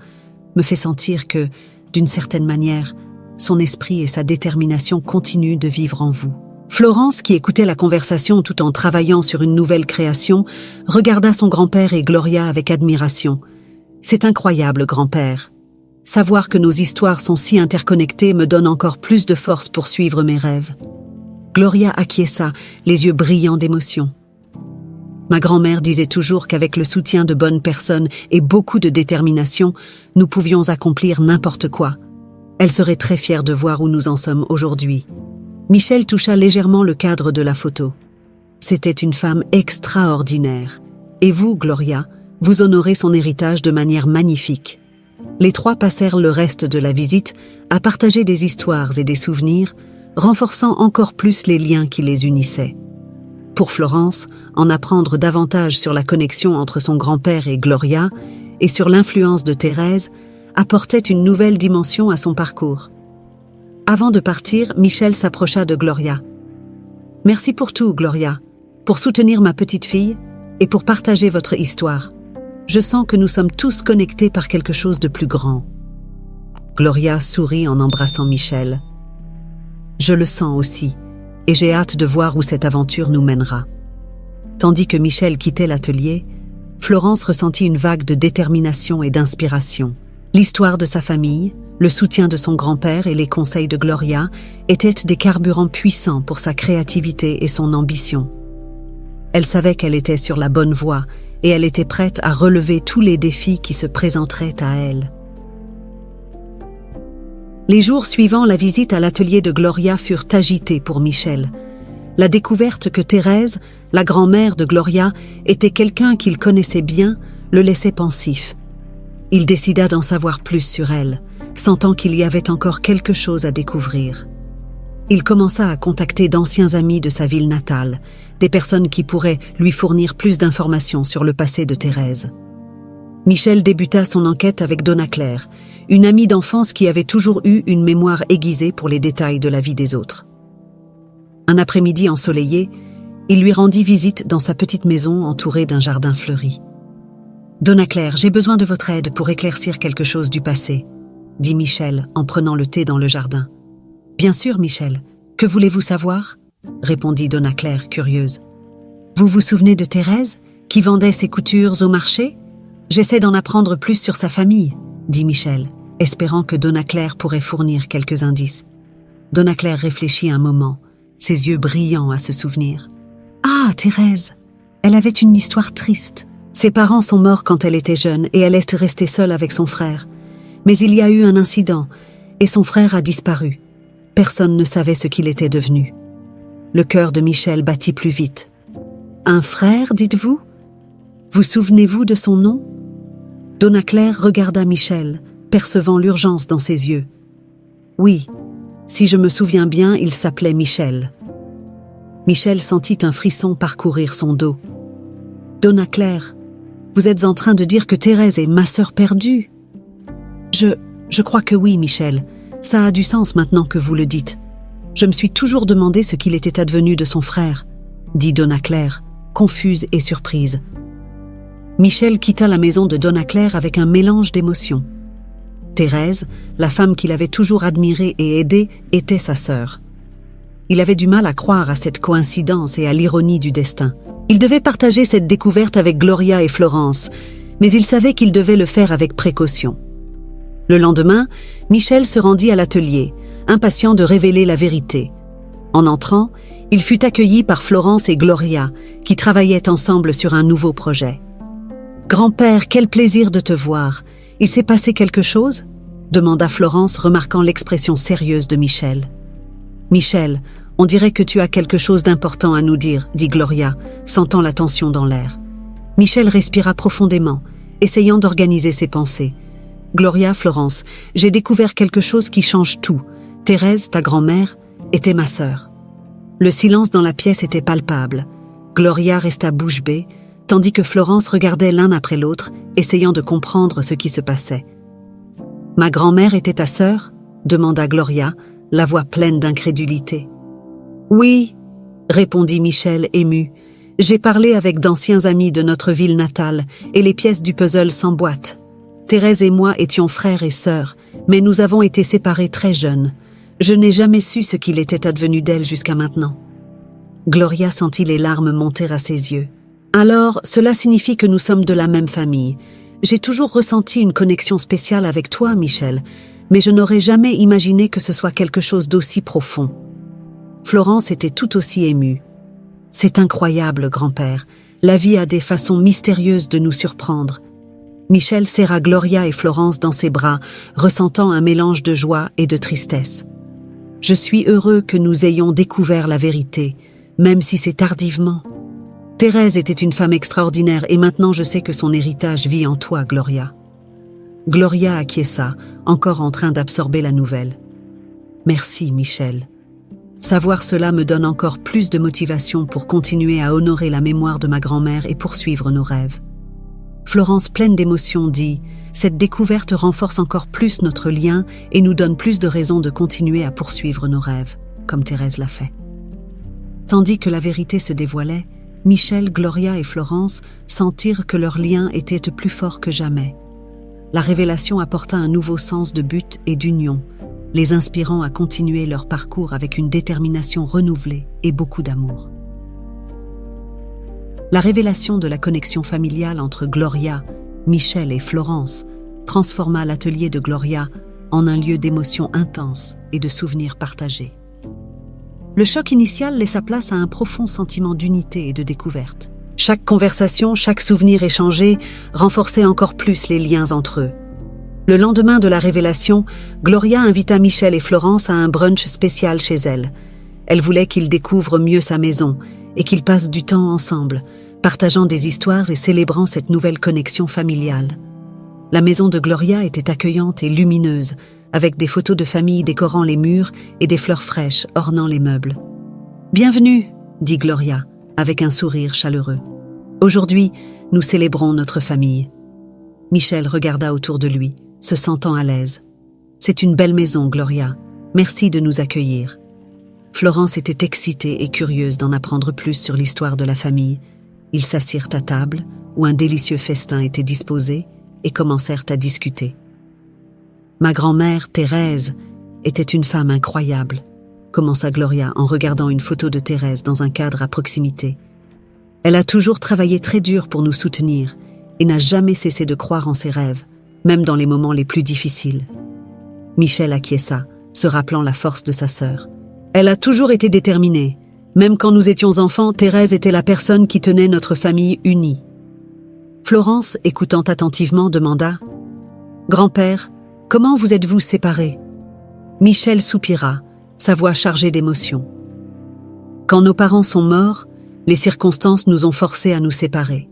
me fait sentir que, d'une certaine manière, son esprit et sa détermination continuent de vivre en vous. Florence, qui écoutait la conversation tout en travaillant sur une nouvelle création, regarda son grand-père et Gloria avec admiration. « C'est incroyable, grand-père. Savoir que nos histoires sont si interconnectées me donne encore plus de force pour suivre mes rêves. » Gloria acquiesça, les yeux brillants d'émotion. Ma grand-mère disait toujours qu'avec le soutien de bonnes personnes et beaucoup de détermination, nous pouvions accomplir n'importe quoi. Elle serait très fière de voir où nous en sommes aujourd'hui. Michel toucha légèrement le cadre de la photo. C'était une femme extraordinaire. Et vous, Gloria, vous honorez son héritage de manière magnifique. Les trois passèrent le reste de la visite à partager des histoires et des souvenirs, renforçant encore plus les liens qui les unissaient. Pour Florence, en apprendre davantage sur la connexion entre son grand-père et Gloria et sur l'influence de Thérèse apportait une nouvelle dimension à son parcours. Avant de partir, Michel s'approcha de Gloria. « Merci pour tout, Gloria, pour soutenir ma petite fille et pour partager votre histoire. Je sens que nous sommes tous connectés par quelque chose de plus grand. » Gloria sourit en embrassant Michel. « Je le sens aussi, et j'ai hâte de voir où cette aventure nous mènera. » Tandis que Michel quittait l'atelier, Florence ressentit une vague de détermination et d'inspiration. L'histoire de sa famille, le soutien de son grand-père et les conseils de Gloria étaient des carburants puissants pour sa créativité et son ambition. Elle savait qu'elle était sur la bonne voie et elle était prête à relever tous les défis qui se présenteraient à elle. Les jours suivant la visite à l'atelier de Gloria furent agités pour Michel. La découverte que Thérèse, la grand-mère de Gloria, était quelqu'un qu'il connaissait bien, le laissait pensif. Il décida d'en savoir plus sur elle, sentant qu'il y avait encore quelque chose à découvrir. Il commença à contacter d'anciens amis de sa ville natale, des personnes qui pourraient lui fournir plus d'informations sur le passé de Thérèse. Michel débuta son enquête avec Donna Claire, une amie d'enfance qui avait toujours eu une mémoire aiguisée pour les détails de la vie des autres. Un après-midi ensoleillé, il lui rendit visite dans sa petite maison entourée d'un jardin fleuri. « Donna Claire, j'ai besoin de votre aide pour éclaircir quelque chose du passé, » dit Michel en prenant le thé dans le jardin. « Bien sûr, Michel. Que voulez-vous savoir ?» répondit Donna Claire, curieuse. « Vous vous souvenez de Thérèse, qui vendait ses coutures au marché ? J'essaie d'en apprendre plus sur sa famille, » dit Michel, espérant que Donna Claire pourrait fournir quelques indices. Donna Claire réfléchit un moment, ses yeux brillants à se souvenir. « Ah, Thérèse, elle avait une histoire triste. Ses parents sont morts quand elle était jeune et elle est restée seule avec son frère. Mais il y a eu un incident et son frère a disparu. Personne ne savait ce qu'il était devenu. » Le cœur de Michel battit plus vite. « Un frère, dites-vous ? Vous souvenez-vous de son nom ?» Donna Claire regarda Michel, percevant l'urgence dans ses yeux. « Oui, si je me souviens bien, il s'appelait Michel. » Michel sentit un frisson parcourir son dos. « Donna Claire, vous êtes en train de dire que Thérèse est ma sœur perdue ?» Je crois que oui, Michel. Ça a du sens maintenant que vous le dites. Je me suis toujours demandé ce qu'il était advenu de son frère, dit Donna Claire, confuse et surprise. Michel quitta la maison de Donna Claire avec un mélange d'émotions. Thérèse, la femme qu'il avait toujours admirée et aidée, était sa sœur. Il avait du mal à croire à cette coïncidence et à l'ironie du destin. Il devait partager cette découverte avec Gloria et Florence, mais il savait qu'il devait le faire avec précaution. Le lendemain, Michel se rendit à l'atelier, impatient de révéler la vérité. En entrant, il fut accueilli par Florence et Gloria, qui travaillaient ensemble sur un nouveau projet. « Grand-père, quel plaisir de te voir. Il s'est passé quelque chose ?» demanda Florence, remarquant l'expression sérieuse de Michel. « Michel, on dirait que tu as quelque chose d'important à nous dire, » dit Gloria, sentant la tension dans l'air. Michel respira profondément, essayant d'organiser ses pensées. « Gloria, Florence, j'ai découvert quelque chose qui change tout. Thérèse, ta grand-mère, était ma sœur. » Le silence dans la pièce était palpable. Gloria resta bouche bée, tandis que Florence regardait l'un après l'autre, essayant de comprendre ce qui se passait. « Ma grand-mère était ta sœur ?» demanda Gloria, la voix pleine d'incrédulité. « Oui, » répondit Michel ému. « J'ai parlé avec d'anciens amis de notre ville natale et les pièces du puzzle s'emboîtent. Thérèse et moi étions frères et sœurs, mais nous avons été séparés très jeunes. Je n'ai jamais su ce qu'il était advenu d'elle jusqu'à maintenant. Gloria sentit les larmes monter à ses yeux. Alors, cela signifie que nous sommes de la même famille. J'ai toujours ressenti une connexion spéciale avec toi, Michel, mais je n'aurais jamais imaginé que ce soit quelque chose d'aussi profond. Florence était tout aussi émue. C'est incroyable, grand-père. La vie a des façons mystérieuses de nous surprendre. Michel serra Gloria et Florence dans ses bras, ressentant un mélange de joie et de tristesse. Je suis heureux que nous ayons découvert la vérité, même si c'est tardivement. Thérèse était une femme extraordinaire et maintenant je sais que son héritage vit en toi, Gloria. Gloria acquiesça, encore en train d'absorber la nouvelle. Merci, Michel. Savoir cela me donne encore plus de motivation pour continuer à honorer la mémoire de ma grand-mère et poursuivre nos rêves. Florence, pleine d'émotion, dit « Cette découverte renforce encore plus notre lien et nous donne plus de raisons de continuer à poursuivre nos rêves, comme Thérèse l'a fait. » Tandis que la vérité se dévoilait, Michel, Gloria et Florence sentirent que leur lien était plus fort que jamais. La révélation apporta un nouveau sens de but et d'union, les inspirant à continuer leur parcours avec une détermination renouvelée et beaucoup d'amour. La révélation de la connexion familiale entre Gloria, Michel et Florence transforma l'atelier de Gloria en un lieu d'émotions intenses et de souvenirs partagés. Le choc initial laissa place à un profond sentiment d'unité et de découverte. Chaque conversation, chaque souvenir échangé renforçait encore plus les liens entre eux. Le lendemain de la révélation, Gloria invita Michel et Florence à un brunch spécial chez elle. Elle voulait qu'ils découvrent mieux sa maison et qu'ils passent du temps ensemble, partageant des histoires et célébrant cette nouvelle connexion familiale. La maison de Gloria était accueillante et lumineuse, avec des photos de famille décorant les murs et des fleurs fraîches ornant les meubles. « Bienvenue », dit Gloria, avec un sourire chaleureux. « Aujourd'hui, nous célébrons notre famille. » Michel regarda autour de lui, se sentant à l'aise. « C'est une belle maison, Gloria. Merci de nous accueillir. » Florence était excitée et curieuse d'en apprendre plus sur l'histoire de la famille. Ils s'assirent à table, où un délicieux festin était disposé, et commencèrent à discuter. Ma grand-mère, Thérèse, était une femme incroyable, commença Gloria en regardant une photo de Thérèse dans un cadre à proximité. Elle a toujours travaillé très dur pour nous soutenir et n'a jamais cessé de croire en ses rêves, même dans les moments les plus difficiles. Michel acquiesça, se rappelant la force de sa sœur. Elle a toujours été déterminée. Même quand nous étions enfants, Thérèse était la personne qui tenait notre famille unie. Florence, écoutant attentivement, demanda « Grand-père, comment vous êtes-vous séparés ?» Michel soupira, sa voix chargée d'émotion. « Quand nos parents sont morts, les circonstances nous ont forcés à nous séparer.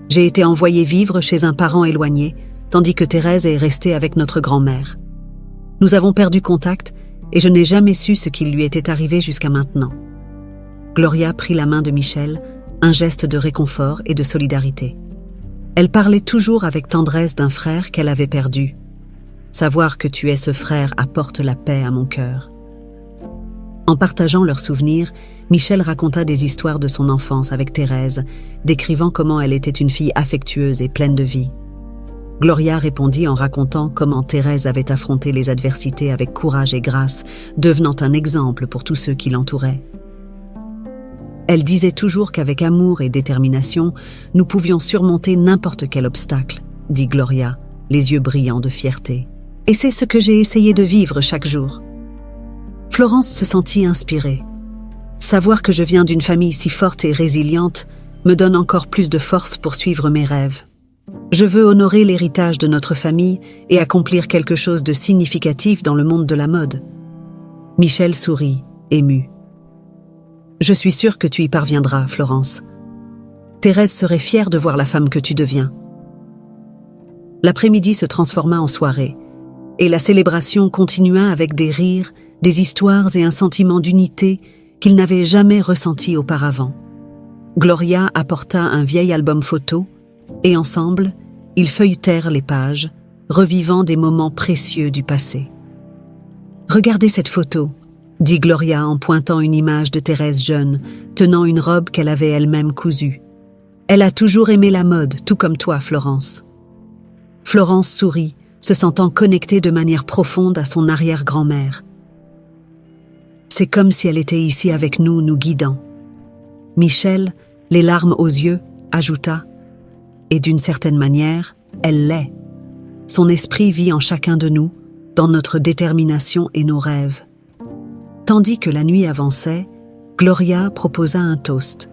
J'ai été envoyée vivre chez un parent éloigné, tandis que Thérèse est restée avec notre grand-mère. Nous avons perdu contact et je n'ai jamais su ce qui lui était arrivé jusqu'à maintenant. » Gloria prit la main de Michel, un geste de réconfort et de solidarité. Elle parlait toujours avec tendresse d'un frère qu'elle avait perdu. Savoir que tu es ce frère apporte la paix à mon cœur. En partageant leurs souvenirs, Michel raconta des histoires de son enfance avec Thérèse, décrivant comment elle était une fille affectueuse et pleine de vie. Gloria répondit en racontant comment Thérèse avait affronté les adversités avec courage et grâce, devenant un exemple pour tous ceux qui l'entouraient. Elle disait toujours qu'avec amour et détermination, nous pouvions surmonter n'importe quel obstacle, dit Gloria, les yeux brillants de fierté. Et c'est ce que j'ai essayé de vivre chaque jour. Florence se sentit inspirée. Savoir que je viens d'une famille si forte et résiliente me donne encore plus de force pour suivre mes rêves. Je veux honorer l'héritage de notre famille et accomplir quelque chose de significatif dans le monde de la mode. Michel sourit, ému. Je suis sûre que tu y parviendras, Florence. Thérèse serait fière de voir la femme que tu deviens. L'après-midi se transforma en soirée, et la célébration continua avec des rires, des histoires et un sentiment d'unité qu'il n'avait jamais ressenti auparavant. Gloria apporta un vieil album photo, et ensemble, ils feuilletèrent les pages, revivant des moments précieux du passé. « Regardez cette photo », dit Gloria en pointant une image de Thérèse jeune, tenant une robe qu'elle avait elle-même cousue. « Elle a toujours aimé la mode, tout comme toi, Florence. » Florence sourit, se sentant connectée de manière profonde à son arrière-grand-mère. C'est comme si elle était ici avec nous, nous guidant. Michel, les larmes aux yeux, ajouta « Et d'une certaine manière, elle l'est. Son esprit vit en chacun de nous, dans notre détermination et nos rêves. » Tandis que la nuit avançait, Gloria proposa un toast.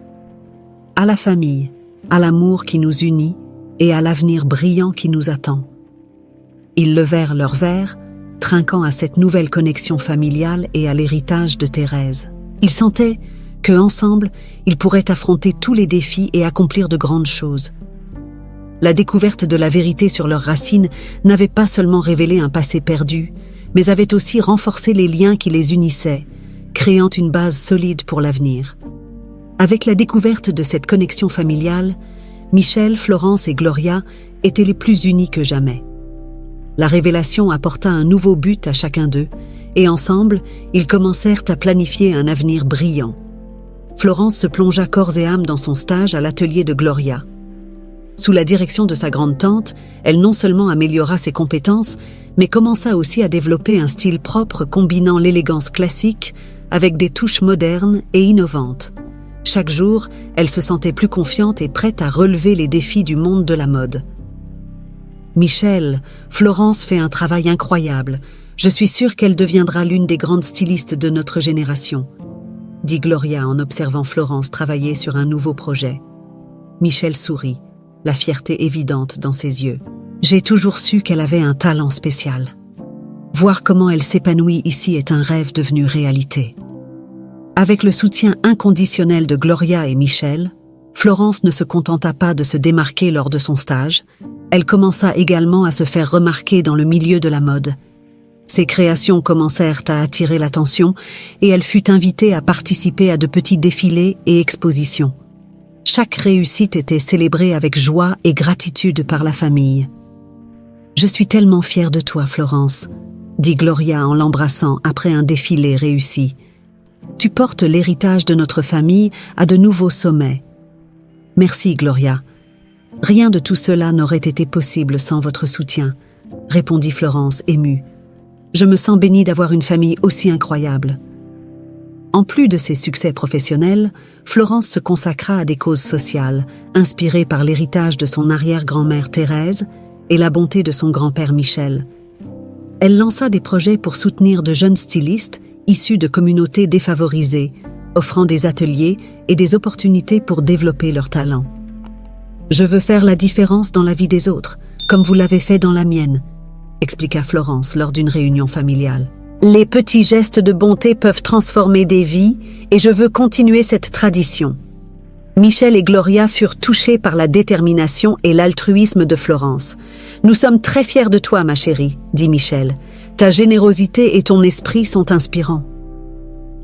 À la famille, à l'amour qui nous unit et à l'avenir brillant qui nous attend. Ils levèrent leurs verres, trinquant à cette nouvelle connexion familiale et à l'héritage de Thérèse. Ils sentaient qu'ensemble, ils pourraient affronter tous les défis et accomplir de grandes choses. La découverte de la vérité sur leurs racines n'avait pas seulement révélé un passé perdu, mais avait aussi renforcé les liens qui les unissaient, créant une base solide pour l'avenir. Avec la découverte de cette connexion familiale, Michel, Florence et Gloria étaient les plus unis que jamais. La révélation apporta un nouveau but à chacun d'eux, et ensemble, ils commencèrent à planifier un avenir brillant. Florence se plongea corps et âme dans son stage à l'atelier de Gloria. Sous la direction de sa grande-tante, elle non seulement améliora ses compétences, mais commença aussi à développer un style propre combinant l'élégance classique avec des touches modernes et innovantes. Chaque jour, elle se sentait plus confiante et prête à relever les défis du monde de la mode. Michel, Florence fait un travail incroyable. Je suis sûre qu'elle deviendra l'une des grandes stylistes de notre génération, dit Gloria en observant Florence travailler sur un nouveau projet. Michel sourit, la fierté évidente dans ses yeux. J'ai toujours su qu'elle avait un talent spécial. Voir comment elle s'épanouit ici est un rêve devenu réalité. Avec le soutien inconditionnel de Gloria et Michel, Florence ne se contenta pas de se démarquer lors de son stage, elle commença également à se faire remarquer dans le milieu de la mode. Ses créations commencèrent à attirer l'attention et elle fut invitée à participer à de petits défilés et expositions. Chaque réussite était célébrée avec joie et gratitude par la famille. « Je suis tellement fière de toi, Florence », dit Gloria en l'embrassant après un défilé réussi. « Tu portes l'héritage de notre famille à de nouveaux sommets. » « Merci, Gloria. Rien de tout cela n'aurait été possible sans votre soutien, » répondit Florence, émue. « Je me sens bénie d'avoir une famille aussi incroyable. » En plus de ses succès professionnels, Florence se consacra à des causes sociales, inspirées par l'héritage de son arrière-grand-mère Thérèse et la bonté de son grand-père Michel. Elle lança des projets pour soutenir de jeunes stylistes issus de communautés défavorisées, offrant des ateliers et des opportunités pour développer leurs talents. « Je veux faire la différence dans la vie des autres, comme vous l'avez fait dans la mienne », expliqua Florence lors d'une réunion familiale. « Les petits gestes de bonté peuvent transformer des vies et je veux continuer cette tradition. » Michel et Gloria furent touchés par la détermination et l'altruisme de Florence. « Nous sommes très fiers de toi, ma chérie, » dit Michel. « Ta générosité et ton esprit sont inspirants. »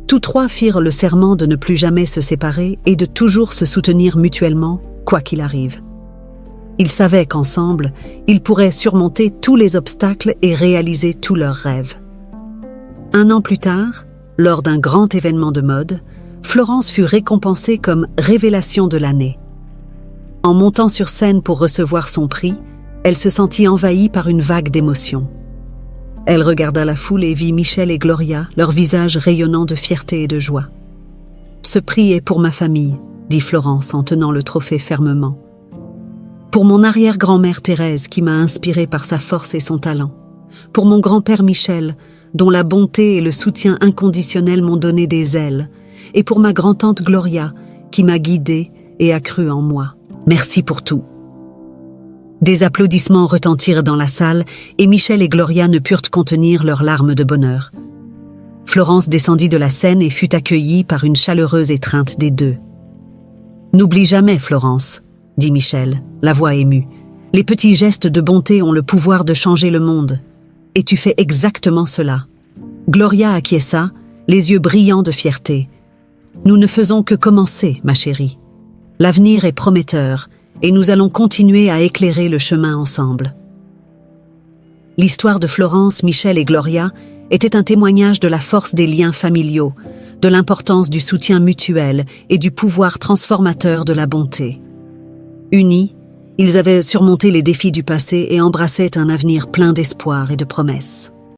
Tous trois firent le serment de ne plus jamais se séparer et de toujours se soutenir mutuellement, quoi qu'il arrive. Ils savaient qu'ensemble, ils pourraient surmonter tous les obstacles et réaliser tous leurs rêves. Un an plus tard, lors d'un grand événement de mode, Florence fut récompensée comme révélation de l'année. En montant sur scène pour recevoir son prix, elle se sentit envahie par une vague d'émotions. Elle regarda la foule et vit Michel et Gloria, leurs visages rayonnant de fierté et de joie. « Ce prix est pour ma famille, » dit Florence en tenant le trophée fermement. « Pour mon arrière-grand-mère Thérèse qui m'a inspirée par sa force et son talent. Pour mon grand-père Michel, dont la bonté et le soutien inconditionnel m'ont donné des ailes. Et pour ma grand-tante Gloria, qui m'a guidée et a cru en moi. Merci pour tout. » Des applaudissements retentirent dans la salle et Michel et Gloria ne purent contenir leurs larmes de bonheur. Florence descendit de la scène et fut accueillie par une chaleureuse étreinte des deux. « N'oublie jamais, Florence, » dit Michel, la voix émue. « Les petits gestes de bonté ont le pouvoir de changer le monde. Et tu fais exactement cela. » Gloria acquiesça, les yeux brillants de fierté. « Nous ne faisons que commencer, ma chérie. L'avenir est prometteur. Et nous allons continuer à éclairer le chemin ensemble. » L'histoire de Florence, Michel et Gloria était un témoignage de la force des liens familiaux, de l'importance du soutien mutuel et du pouvoir transformateur de la bonté. Unis, ils avaient surmonté les défis du passé et embrassaient un avenir plein d'espoir et de promesses.